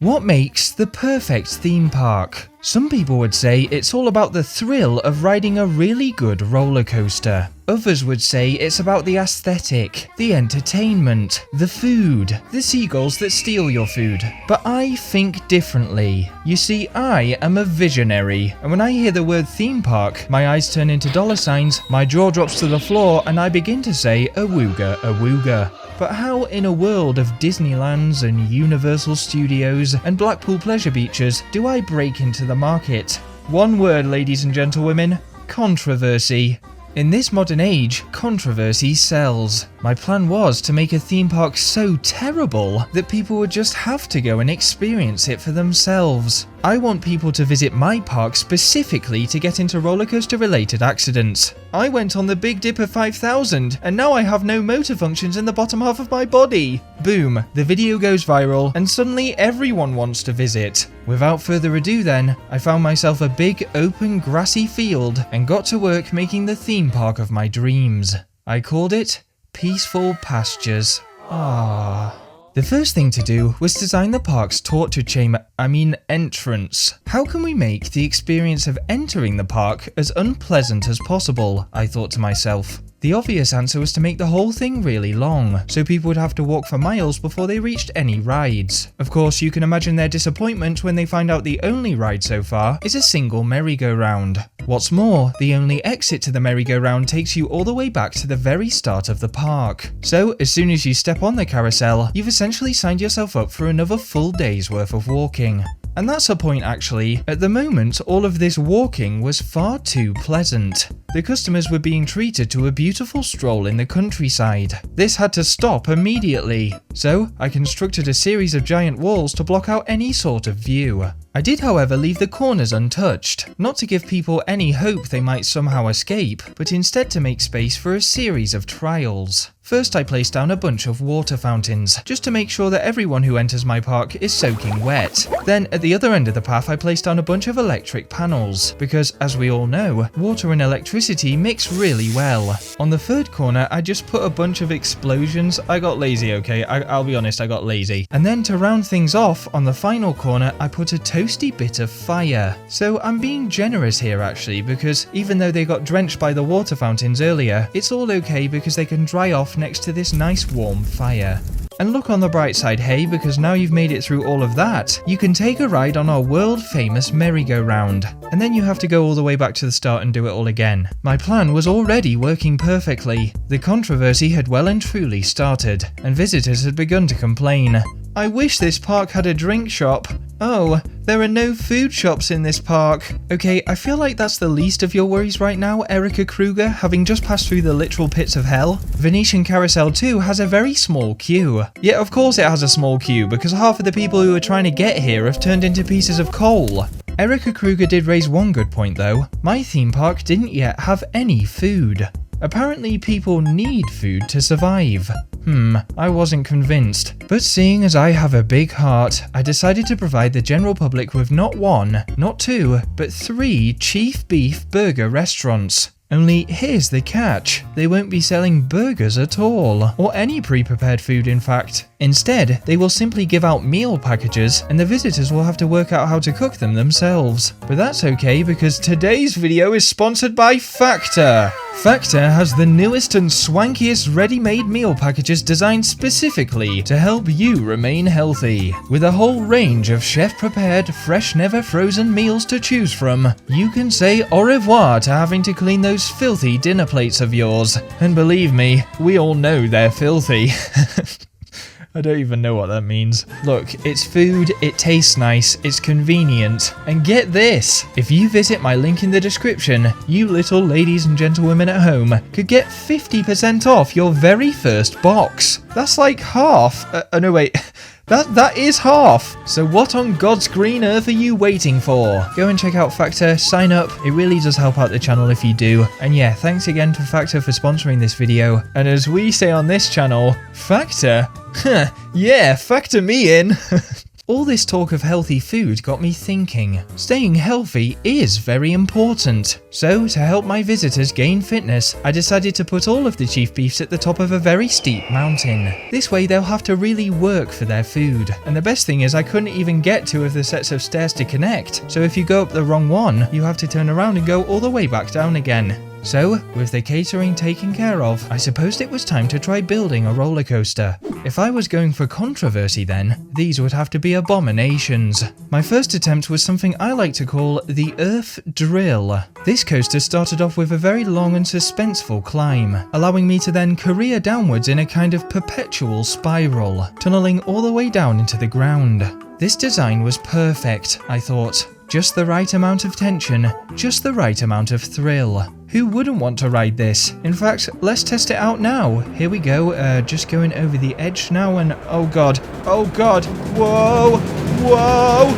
What makes the perfect theme park? Some people would say it's all about the thrill of riding a really good roller coaster. Others would say it's about the aesthetic, the entertainment, the food, the seagulls that steal your food. But I think differently. You see, I am a visionary, and when I hear the word theme park, my eyes turn into dollar signs, my jaw drops to the floor, and I begin to say awooga, awooga. But how in a world of Disneylands and Universal Studios and Blackpool pleasure beaches do I break into the market? One word, ladies and gentlewomen: controversy. In this modern age, controversy sells. My plan was to make a theme park so terrible that people would just have to go and experience it for themselves. I want people to visit my park specifically to get into roller coaster related accidents. I went on the Big Dipper 5000 and now I have no motor functions in the bottom half of my body. Boom, the video goes viral and suddenly everyone wants to visit. Without further ado then, I found myself a big open grassy field and got to work making the theme park of my dreams. I called it Peaceful Pastures. The first thing to do was design the park's entrance. How can we make the experience of entering the park as unpleasant as possible? I thought to myself. The obvious answer was to make the whole thing really long, so people would have to walk for miles before they reached any rides. Of course, you can imagine their disappointment when they find out the only ride so far is a single merry-go-round. What's more, the only exit to the merry-go-round takes you all the way back to the very start of the park. So, as soon as you step on the carousel, you've essentially signed yourself up for another full day's worth of walking. And that's a point actually. At the moment, all of this walking was far too pleasant. The customers were being treated to a beautiful stroll in the countryside. This had to stop immediately. So, I constructed a series of giant walls to block out any sort of view. I did, however, leave the corners untouched, not to give people any hope they might somehow escape, but instead to make space for a series of trials. First, I placed down a bunch of water fountains, just to make sure that everyone who enters my park is soaking wet. Then, at the other end of the path, I placed down a bunch of electric panels, because, as we all know, water and electricity mix really well. On the third corner, I just put a bunch of explosions. I got lazy, okay? I'll be honest, I got lazy. And then, to round things off, on the final corner, I put a toasty bit of fire. So, I'm being generous here, actually, because even though they got drenched by the water fountains earlier, it's all okay because they can dry off next to this nice warm fire. And look on the bright side, hey, because now you've made it through all of that, you can take a ride on our world famous merry-go-round. And then you have to go all the way back to the start and do it all again. My plan was already working perfectly. The controversy had well and truly started, and visitors had begun to complain. I wish this park had a drink shop. Oh, there are no food shops in this park. Okay, I feel like that's the least of your worries right now, Erica Kruger, having just passed through the literal pits of hell. Venetian Carousel 2 has a very small queue. Yeah, of course it has a small queue, because half of the people who are trying to get here have turned into pieces of coal. Erica Kruger did raise one good point though. My theme park didn't yet have any food. Apparently people need food to survive. I wasn't convinced. But seeing as I have a big heart, I decided to provide the general public with not one, not two, but 3 Chief Beef Burger restaurants. Only here's the catch, they won't be selling burgers at all, or any pre-prepared food in fact. Instead, they will simply give out meal packages and the visitors will have to work out how to cook them themselves. But that's okay because today's video is sponsored by Factor. Factor has the newest and swankiest ready-made meal packages designed specifically to help you remain healthy. With a whole range of chef-prepared, fresh, never frozen meals to choose from, you can say au revoir to having to clean those filthy dinner plates of yours. And believe me, we all know they're filthy. I don't even know what that means. Look, it's food, it tastes nice, it's convenient. And get this, if you visit my link in the description, you little ladies and gentlewomen at home could get 50% off your very first box. That's like half. No wait. That is half! So what on God's green earth are you waiting for? Go and check out Factor, sign up, it really does help out the channel if you do. And yeah, thanks again to Factor for sponsoring this video. And as we say on this channel, Factor? Yeah, factor me in! All this talk of healthy food got me thinking. Staying healthy is very important. So, to help my visitors gain fitness, I decided to put all of the chief beefs at the top of a very steep mountain. This way they'll have to really work for their food. And the best thing is I couldn't even get 2 of the sets of stairs to connect. So if you go up the wrong one, you have to turn around and go all the way back down again. So, with the catering taken care of, I supposed it was time to try building a roller coaster. If I was going for controversy then, these would have to be abominations. My first attempt was something I like to call the Earth Drill. This coaster started off with a very long and suspenseful climb, allowing me to then career downwards in a kind of perpetual spiral, tunneling all the way down into the ground. This design was perfect, I thought. Just the right amount of tension, just the right amount of thrill. Who wouldn't want to ride this? In fact, let's test it out now. Here we go, just going over the edge now and oh god, whoa, whoa,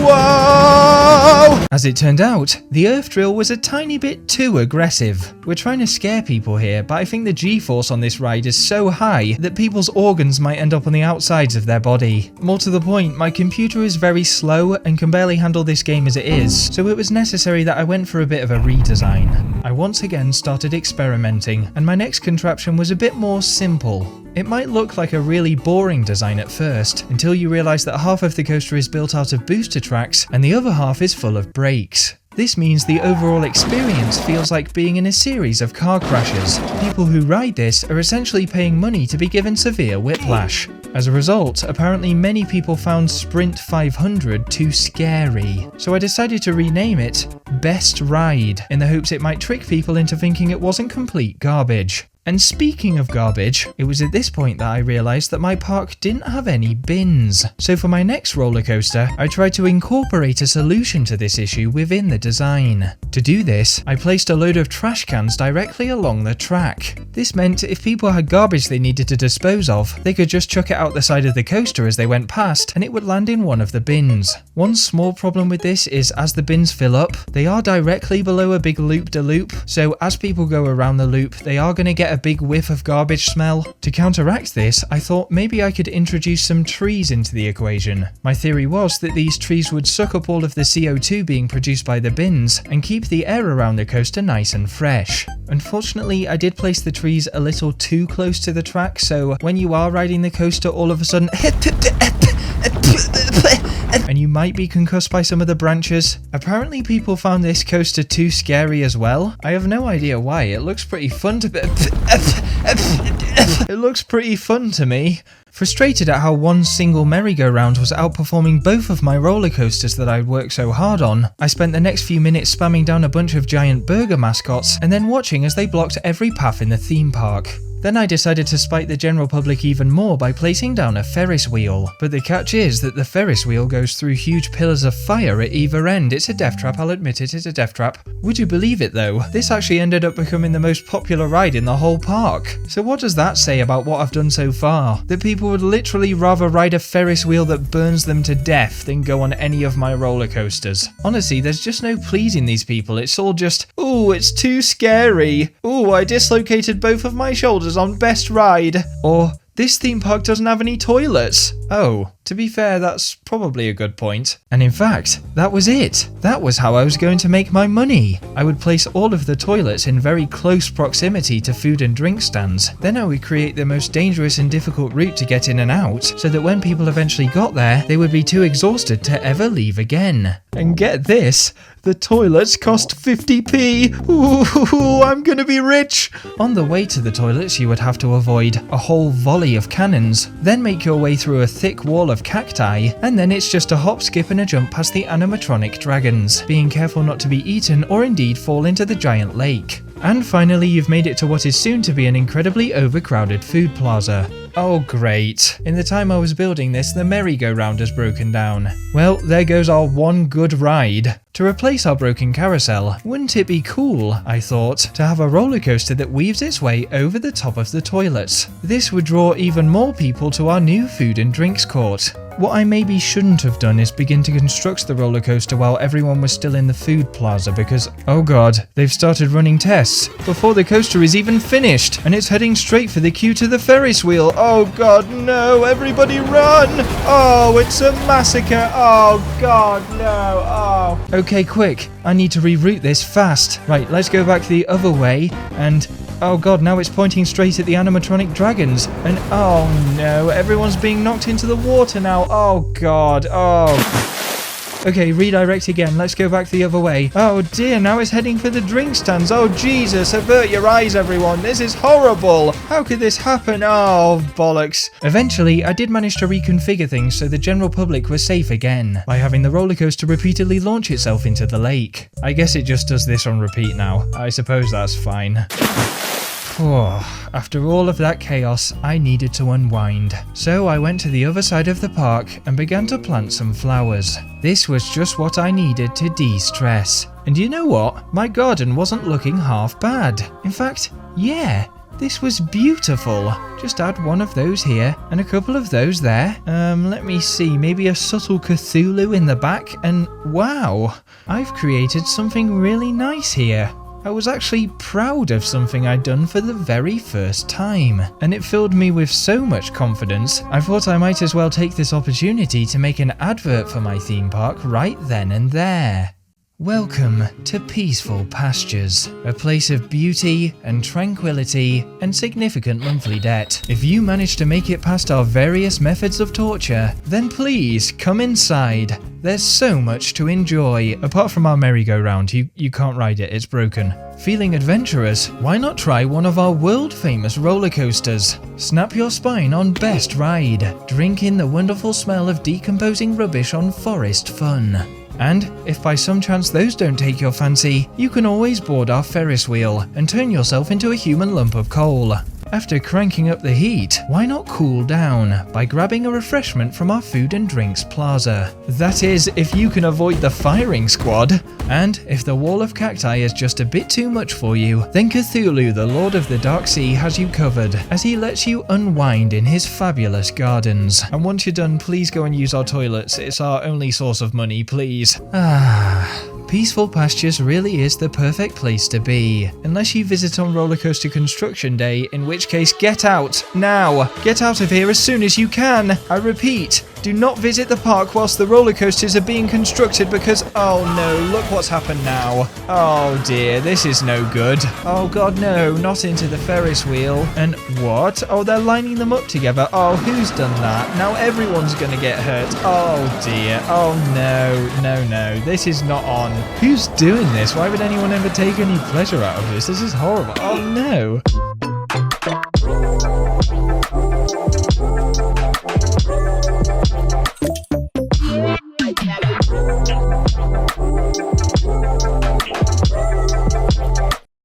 whoa! As it turned out, the Earth Drill was a tiny bit too aggressive. We're trying to scare people here, but I think the G-force on this ride is so high that people's organs might end up on the outsides of their body. More to the point, my computer is very slow and can barely handle this game as it is, so it was necessary that I went for a bit of a redesign. I once again started experimenting, and my next contraption was a bit more simple. It might look like a really boring design at first, until you realise that half of the coaster is built out of booster tracks and the other half is full of brakes. This means the overall experience feels like being in a series of car crashes. People who ride this are essentially paying money to be given severe whiplash. As a result, apparently many people found Sprint 500 too scary, so I decided to rename it Best Ride, in the hopes it might trick people into thinking it wasn't complete garbage. And speaking of garbage, it was at this point that I realised that my park didn't have any bins. So for my next roller coaster, I tried to incorporate a solution to this issue within the design. To do this, I placed a load of trash cans directly along the track. This meant if people had garbage they needed to dispose of, they could just chuck it out the side of the coaster as they went past, and it would land in one of the bins. One small problem with this is as the bins fill up, they are directly below a big loop-de-loop, so as people go around the loop, they are going to get a big whiff of garbage smell. To counteract this, I thought maybe I could introduce some trees into the equation. My theory was that these trees would suck up all of the CO2 being produced by the bins and keep the air around the coaster nice and fresh. Unfortunately, I did place the trees a little too close to the track, so when you are riding the coaster, all of a sudden and you might be concussed by some of the branches. Apparently people found this coaster too scary as well. I have no idea why. It looks pretty fun to It looks pretty fun to me. Frustrated at how one single merry-go-round was outperforming both of my roller coasters that I'd worked so hard on, I spent the next few minutes spamming down a bunch of giant burger mascots and then watching as they blocked every path in the theme park. Then I decided to spite the general public even more by placing down a Ferris wheel. But the catch is that the Ferris wheel goes through huge pillars of fire at either end. It's a death trap, I'll admit it, it's a death trap. Would you believe it though? This actually ended up becoming the most popular ride in the whole park. So what does that say about what I've done so far? That people would literally rather ride a Ferris wheel that burns them to death than go on any of my roller coasters. Honestly, there's just no pleasing these people. It's all just, ooh, it's too scary. Ooh, I dislocated both of my shoulders on Best Ride. Or, this theme park doesn't have any toilets. Oh, to be fair, that's probably a good point. And in fact, that was it. That was how I was going to make my money. I would place all of the toilets in very close proximity to food and drink stands. Then I would create the most dangerous and difficult route to get in and out, so that when people eventually got there, they would be too exhausted to ever leave again. And get this, the toilets cost 50p. Ooh, I'm gonna be rich. On the way to the toilets, you would have to avoid a whole volley of cannons, then make your way through a thick wall of cacti, and then it's just a hop, skip and a jump past the animatronic dragons, being careful not to be eaten or indeed fall into the giant lake. And finally, you've made it to what is soon to be an incredibly overcrowded food plaza. Oh great. In the time I was building this, the merry-go-round has broken down. Well, there goes our one good ride. To replace our broken carousel, wouldn't it be cool, I thought, to have a roller coaster that weaves its way over the top of the toilets? This would draw even more people to our new food and drinks court. What I maybe shouldn't have done is begin to construct the roller coaster while everyone was still in the food plaza because, oh god, they've started running tests before the coaster is even finished and it's heading straight for the queue to the Ferris wheel. Oh god, no, everybody run! Oh, it's a massacre! Oh god, no, oh. Okay, quick, I need to reroute this fast. Right, let's go back the other way, and oh god, now it's pointing straight at the animatronic dragons. And oh no, everyone's being knocked into the water now. Oh god, oh. Okay, redirect again. Let's go back the other way. Oh dear, now it's heading for the drink stands. Oh Jesus, avert your eyes everyone. This is horrible. How could this happen? Oh, bollocks. Eventually, I did manage to reconfigure things so the general public was safe again by having the roller coaster repeatedly launch itself into the lake. I guess it just does this on repeat now. I suppose that's fine. After all of that chaos, I needed to unwind. So I went to the other side of the park and began to plant some flowers. This was just what I needed to de-stress. And you know what? My garden wasn't looking half bad. In fact, yeah, this was beautiful. Just add one of those here and a couple of those there. Let me see, maybe a subtle Cthulhu in the back, and wow, I've created something really nice here. I was actually proud of something I'd done for the very first time, and it filled me with so much confidence, I thought I might as well take this opportunity to make an advert for my theme park right then and there. Welcome to Peaceful Pastures, a place of beauty and tranquility and significant monthly debt. If you manage to make it past our various methods of torture, then please come inside. There's so much to enjoy. Apart from our merry-go-round, you can't ride it, it's broken. Feeling adventurous? Why not try one of our world-famous roller coasters? Snap your spine on Best Ride. Drink in the wonderful smell of decomposing rubbish on Forest Fun. And if by some chance those don't take your fancy, you can always board our Ferris wheel and turn yourself into a human lump of coal. After cranking up the heat, why not cool down by grabbing a refreshment from our food and drinks plaza? That is, if you can avoid the firing squad. And if the wall of cacti is just a bit too much for you, then Cthulhu, the Lord of the Dark Sea, has you covered as he lets you unwind in his fabulous gardens. And once you're done, please go and use our toilets. It's our only source of money, please. Peaceful Pastures really is the perfect place to be. Unless you visit on roller coaster construction day, in which case get out now. Get out of here as soon as you can. I repeat, do not visit the park whilst the roller coasters are being constructed because, oh no, look what's happened now. Oh dear, this is no good. Oh god, no, not into the Ferris wheel. And what? Oh, they're lining them up together. Oh, who's done that? Now everyone's gonna get hurt. Oh dear. Oh no, this is not on. Who's doing this? Why would anyone ever take any pleasure out of this? This is horrible. Oh no.